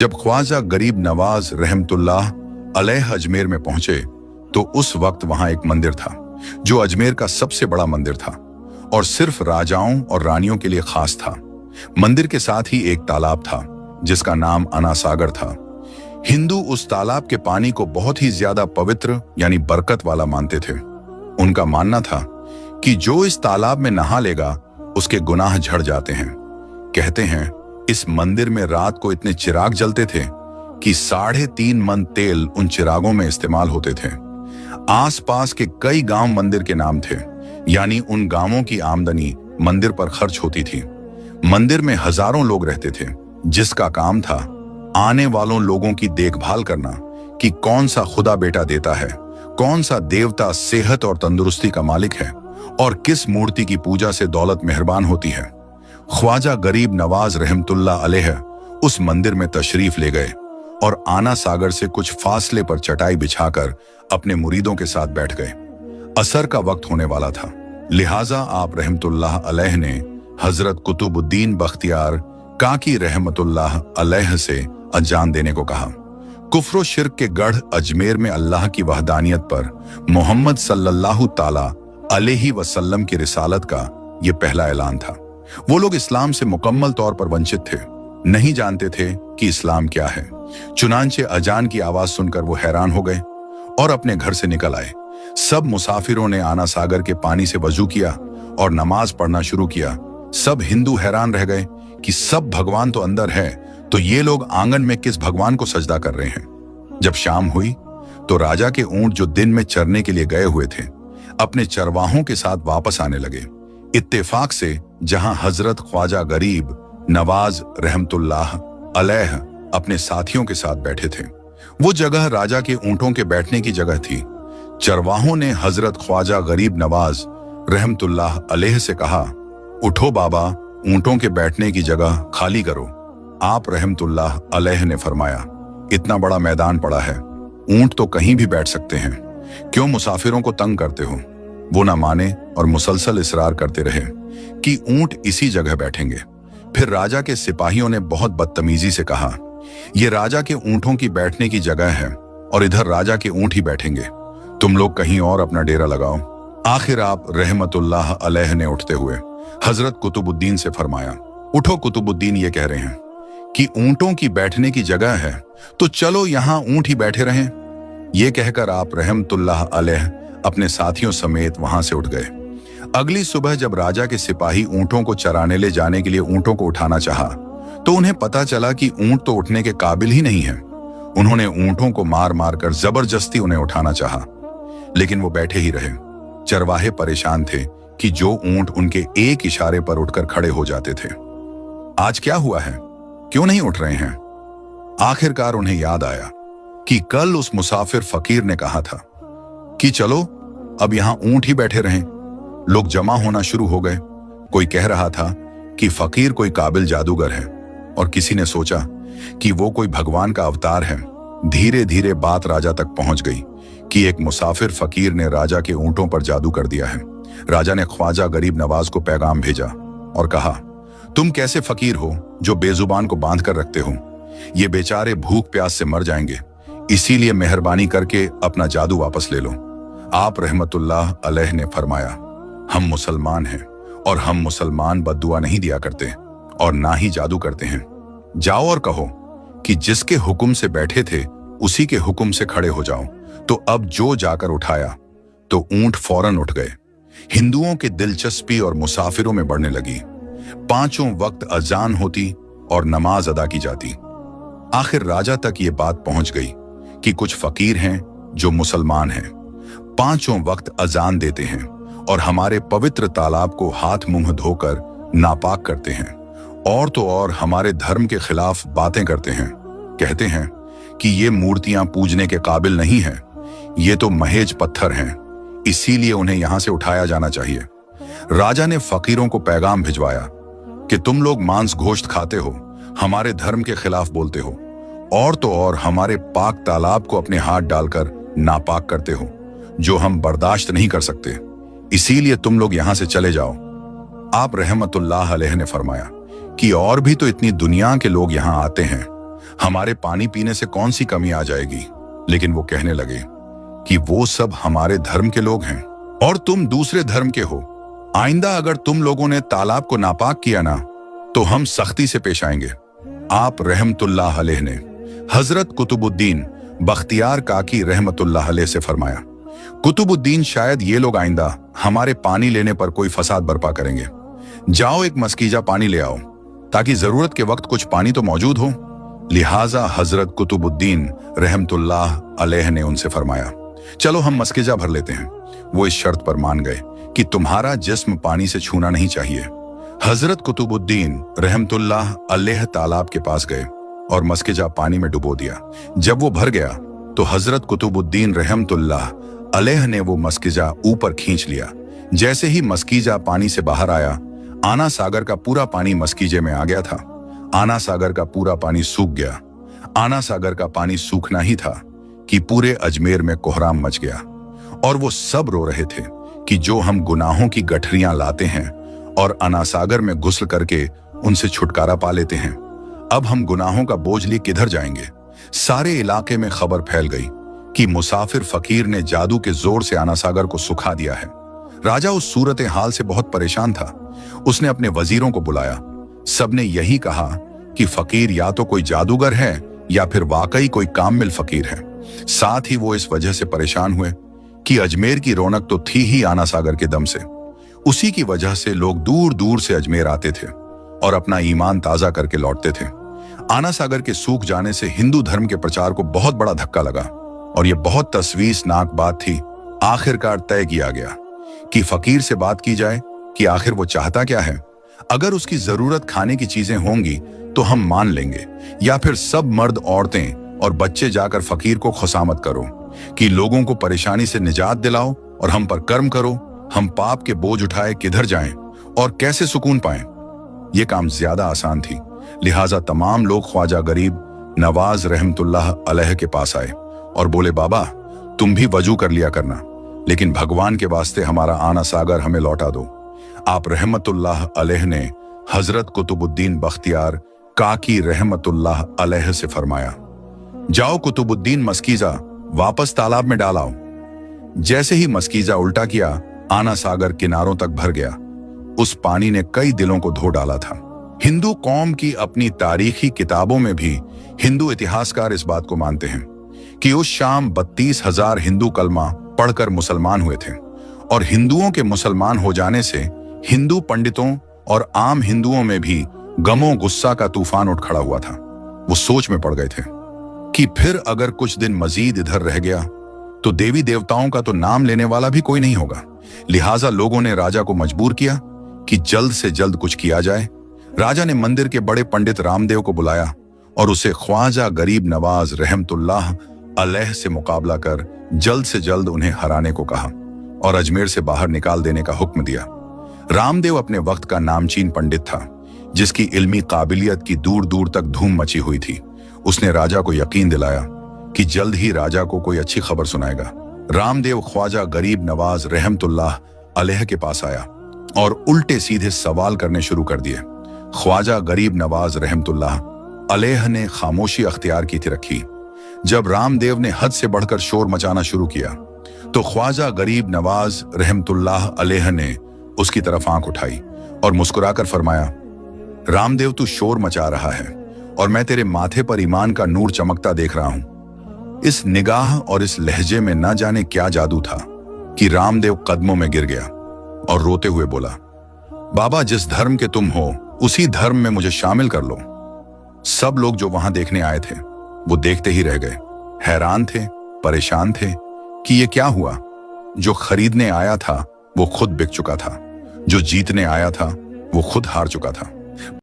जब ख्वाजा गरीब नवाज रहमतुल्लाह अलैह अजमेर में पहुंचे तो उस वक्त वहां एक मंदिर था जो अजमेर का सबसे बड़ा मंदिर था और सिर्फ राजाओं और रानियों के लिए खास था। मंदिर के साथ ही एक तालाब था जिसका नाम अना सागर था। हिंदू उस तालाब के पानी को बहुत ही ज्यादा पवित्र यानी बरकत वाला मानते थे। उनका मानना था कि जो इस तालाब में नहा लेगा उसके गुनाह झड़ जाते हैं। कहते हैं इस मंदिर में रात को इतने चिराग जलते थे कि 3.5 मन तेल उन चिरागों में इस्तेमाल होते थे। आसपास के कई गांव मंदिर के नाम थे, यानी उन गांवों की आमदनी मंदिर पर खर्च होती थी। मंदिर में हजारों लोग रहते थे जिसका काम था आने वालों लोगों की देखभाल करना कि कौन सा खुदा बेटा देता है, कौन सा देवता सेहत और तंदुरुस्ती का मालिक है और किस मूर्ति की पूजा से दौलत मेहरबान होती है। ख्वाजा गरीब नवाज रहमतुल्लाह अलैह उस मंदिर में तशरीफ ले गए और आना सागर से कुछ फासले पर चटाई बिछाकर अपने मुरीदों के साथ बैठ गए। असर का वक्त होने वाला था, लिहाजा आप रहमतुल्लाह अलैह ने हजरत कुतुबुद्दीन बख्तियार काकी रहमतुल्लाह अलैह से अजान देने को कहा। कुफ्र शिर्क के गढ़ अजमेर में अल्लाह की वहदानियत पर मोहम्मद सल्लल्लाहु ताला अलैहि वसल्लम की रिसालत का यह पहला ऐलान था। वो लोग इस्लाम से मुकम्मल तौर पर वंचित थे, नहीं जानते थे कि इस्लाम क्या है। चुनांचे अजान की आवाज सुनकर वो हैरान हो गए और अपने घर से निकल आए। सब मुसाफिरों ने आना सागर के पानी से वजू किया और नमाज पढ़ना शुरू किया। सब हिंदू हैरान रह गए कि सब भगवान तो अंदर है, तो ये लोग आंगन में किस भगवान को सजदा कर रहे हैं। जब शाम हुई तो राजा के ऊंट जो दिन में चरने के लिए गए हुए थे अपने चरवाहों के साथ वापस आने लगे। इत्तेफाक से जहां हजरत ख्वाजा गरीब नवाज रहमतुल्लाह अलैह अपने साथियों के साथ बैठे थे, वो जगह राजा के ऊंटों के बैठने की जगह थी। चरवाहों ने हजरत ख्वाजा गरीब नवाज रहमतुल्लाह अलैह से कहा, उठो बाबा, ऊंटों के बैठने की जगह खाली करो। आप रहमतुल्लाह अलैह ने फरमाया, इतना बड़ा मैदान पड़ा है, ऊंट तो कहीं भी बैठ सकते हैं, क्यों मुसाफिरों को तंग करते हो। वो ना माने और मुसलसल इसरार करते रहे कि ऊंट इसी जगह बैठेंगे। फिर राजा के सिपाहियों ने बहुत बदतमीजी से कहा, ये राजा के ऊंटों की बैठने की जगह है और इधर राजा के ऊंट ही बैठेंगे, तुम लोग कहीं और अपना डेरा लगाओ। आखिर आप रहमतुल्लाह अलैह ने उठते हुए हजरत कुतुबुद्दीन से फरमाया, उठो कुतुबुद्दीन, ये कह रहे हैं कि ऊंटों की बैठने की जगह है तो चलो यहां ऊंट ही बैठे रहें। ये कहकर आप रहमतुल्लाह अलैह अपने साथियों समेत वहां से उठ गए। अगली सुबह जब राजा के सिपाही ऊंटों को चराने ले जाने के लिए ऊंटों को उठाना चाहा तो उन्हें पता चला कि ऊंट तो उठने के काबिल ही नहीं है। उन्होंने ऊंटों को मार मार कर जबरदस्ती उन्हें उठाना चाहा, लेकिन वो बैठे ही रहे। चरवाहे परेशान थे कि जो ऊंट उनके एक इशारे पर उठकर खड़े हो जाते थे। आज क्या हुआ है, क्यों नहीं उठ रहे हैं। आखिरकार उन्हें याद आया कि कल उस मुसाफिर फकीर ने कहा था कि चलो अब यहां ऊंट ही बैठे रहें। लोग जमा होना शुरू हो गए। कोई कह रहा था कि फकीर कोई काबिल जादूगर है और किसी ने सोचा कि वो कोई भगवान का अवतार है। धीरे धीरे बात राजा तक पहुंच गई कि एक मुसाफिर फकीर ने राजा के ऊंटों पर जादू कर दिया है। राजा ने ख्वाजा गरीब नवाज को पैगाम भेजा और कहा, तुम कैसे फकीर हो जो बेजुबान को बांध कर रखते हो। ये बेचारे भूख प्यास से मर जाएंगे, इसीलिए मेहरबानी करके अपना जादू वापस ले लो। आप रहमतुल्लाह अलैह ने फरमाया, हम मुसलमान हैं और हम मुसलमान बद्दुआ नहीं दिया करते और ना ही जादू करते हैं। जाओ और कहो कि जिसके हुक्म से बैठे थे उसी के हुक्म से खड़े हो जाओ। तो अब जो जाकर उठाया तो ऊंट फौरन उठ गए। हिंदुओं की दिलचस्पी और मुसाफिरों में बढ़ने लगी। 5 वक्त अजान होती और नमाज अदा की जाती। आखिर राजा तक ये बात पहुंच गई कि कुछ फकीर हैं जो मुसलमान हैं, 5 वक्त अजान देते हैं और हमारे पवित्र तालाब को हाथ मुंह धोकर नापाक करते हैं, और तो और हमारे धर्म के खिलाफ बातें करते हैं। कहते हैं कि ये मूर्तियां पूजने के काबिल नहीं हैं, ये तो महेज पत्थर हैं, इसीलिए उन्हें यहां से उठाया जाना चाहिए। राजा ने फकीरों को पैगाम भिजवाया कि तुम लोग मांस गोश्त खाते हो, हमारे धर्म के खिलाफ बोलते हो, और तो और हमारे पाक तालाब को अपने हाथ डालकर नापाक करते हो, जो हम बर्दाश्त नहीं कर सकते, इसीलिए तुम लोग यहां से चले जाओ। आप रहमतुल्लाह अलैह ने फरमाया कि और भी तो इतनी दुनिया के लोग यहां आते हैं, हमारे पानी पीने से कौन सी कमी आ जाएगी। लेकिन वो कहने लगे कि वो सब हमारे धर्म के लोग हैं और तुम दूसरे धर्म के हो। आइंदा अगर तुम लोगों ने तालाब को नापाक किया ना, तो हम सख्ती से पेश आएंगे। आप रहमतुल्लाह अलैह ने हजरत कुतुबुद्दीन बख्तियार काकी रहमतुल्लाह अलैह से फरमाया, कुतुबुद्दीन शायद ये लोग आइंदा हमारे पानी लेने पर कोई फसाद बर्पा करेंगे। जाओ एक मस्कीजा पानी ले आओ, ताकि जरूरत के वक्त कुछ पानी तो मौजूद हो। लिहाजा हजरत कुतुबुद्दीन रहमतुल्लाह अलैह ने उनसे फरमाया, चलो हम मस्कीजा भर लेते हैं। वो इस शर्त पर मान गए कि तुम्हारा जिस्म पानी से छूना नहीं चाहिए। हजरत कुतुबुद्दीन रहमतुल्लाह अलैह तालाब के पास गए और मस्कीजा पानी में डुबो दिया। जब वो भर गया तो हजरत कुतुबुद्दीन रहमतुल्लाह अलैह ने वो मस्कीजा ऊपर खींच लिया। जैसे ही मस्कीजा पानी से बाहर आया, आना सागर का पूरा पानी मस्कीजे में आ गया था। आना सागर का पूरा पानी सूख गया। आना सागर का पानी सूखना ही था कि पूरे अजमेर में कोहराम मच गया और वो सब रो रहे थे कि जो हम गुनाहों की गठरियां लाते हैं और आना सागर में गुस्ल करके उनसे छुटकारा पा लेते हैं, अब हम गुनाहों का बोझ लिए किधर जाएंगे। सारे इलाके में खबर फैल गई कि मुसाफिर फकीर ने जादू के जोर से आना सागर को सुखा दिया है। राजा उस सूरत हाल से बहुत परेशान था। उसने अपने वजीरों को बुलाया। सबने यही कहा कि फकीर या तो कोई जादूगर है या फिर वाकई कोई कामिल फकीर है। साथ ही वो इस वजह से परेशान हुए कि अजमेर की रौनक तो थी ही आना सागर के दम से। उसी की वजह से लोग दूर दूर से अजमेर आते थे और अपना ईमान ताजा करके लौटते थे। आना सागर के सूख जाने से हिंदू धर्म के प्रचार को बहुत बड़ा धक्का लगा और यह बहुत तस्वीसनाक बात थी। आखिरकार तय किया गया कि फकीर से बात की जाए कि आखिर वो चाहता क्या है। अगर उसकी जरूरत खाने की चीजें होंगी तो हम मान लेंगे, या फिर सब मर्द औरतें और बच्चे जाकर फकीर को खुशामद करो कि लोगों को परेशानी से निजात दिलाओ और हम पर कर्म करो। हम पाप के बोझ उठाए किधर जाएं और कैसे सुकून पाएं। यह काम ज्यादा आसान थी। लिहाजा तमाम लोग ख्वाजा गरीब नवाज रहमतुल्लाह अलैह के पास आए और बोले, बाबा तुम भी वजू कर लिया करना, लेकिन भगवान के वास्ते हमारा आना सागर हमें लौटा दो। आप रहमतुल्लाह अलैह ने हजरत कुतुबुद्दीन बख्तियार काकी रहमतुल्लाह अलैह से फरमाया, जाओ कुतुबुद्दीन मस्कीजा वापस तालाब में डालाओ। जैसे ही मस्कीजा उल्टा किया, आना सागर किनारों तक भर गया। उस पानी ने कई दिलों को धो डाला था। हिंदू कौम की अपनी तारीखी किताबों में भी हिंदू इतिहासकार इस बात को मानते हैं कि उस शाम 32,000 हिंदू कलमा पढ़कर मुसलमान हुए थे और हिंदुओं के मुसलमान हो जाने से हिंदू पंडितों और आम हिंदुओं में भी गमो गुस्सा का तूफान उठ खड़ा हुआ था। वो सोच में पड़ गए थे कि फिर अगर कुछ दिन मजीद इधर रह गया तो देवी देवताओं का तो नाम लेने वाला भी कोई नहीं होगा। लिहाजा लोगों ने राजा को मजबूर किया कि जल्द से जल्द कुछ किया जाए। राजा ने मंदिर के बड़े पंडित रामदेव को बुलाया और उसे ख्वाजा गरीब नवाज रहमतुल्लाह अलैह से मुकाबला कर जल्द से जल्द उन्हें हराने को कहा और अजमेर से बाहर निकाल देने का हुक्म दिया। रामदेव अपने वक्त का नामचीन पंडित था, जिसकी इल्मी काबिलियत की दूर दूर तक धूम मची हुई थी। उसने राजा को यकीन दिलाया कि जल्द ही राजा को कोई अच्छी खबर सुनाएगा। रामदेव ख्वाजा गरीब नवाज रहमतुल्लाह अलैह के पास आया और उल्टे सीधे सवाल करने शुरू कर दिए। ख्वाजा गरीब नवाज रहमतुल्लाह अलैह ने खामोशी अख्तियार की थी रखी। जब रामदेव ने हद से बढ़कर शोर मचाना शुरू किया तो ख्वाजा गरीब नवाज रहमतुल्लाह अलैह ने उसकी तरफ आंख उठाई और मुस्कुराकर फरमाया, रामदेव तू शोर मचा रहा है और मैं तेरे माथे पर ईमान का नूर चमकता देख रहा हूं। इस निगाह और इस लहजे में न जाने क्या जादू था कि रामदेव कदमों में गिर गया और रोते हुए बोला, बाबा जिस धर्म के तुम हो उसी धर्म में मुझे शामिल कर लो। सब लोग जो वहां देखने आए थे वो देखते ही रह गए, हैरान थे, परेशान थे कि ये क्या हुआ। जो खरीदने आया था वो खुद बिक चुका था, जो जीतने आया था वो खुद हार चुका था।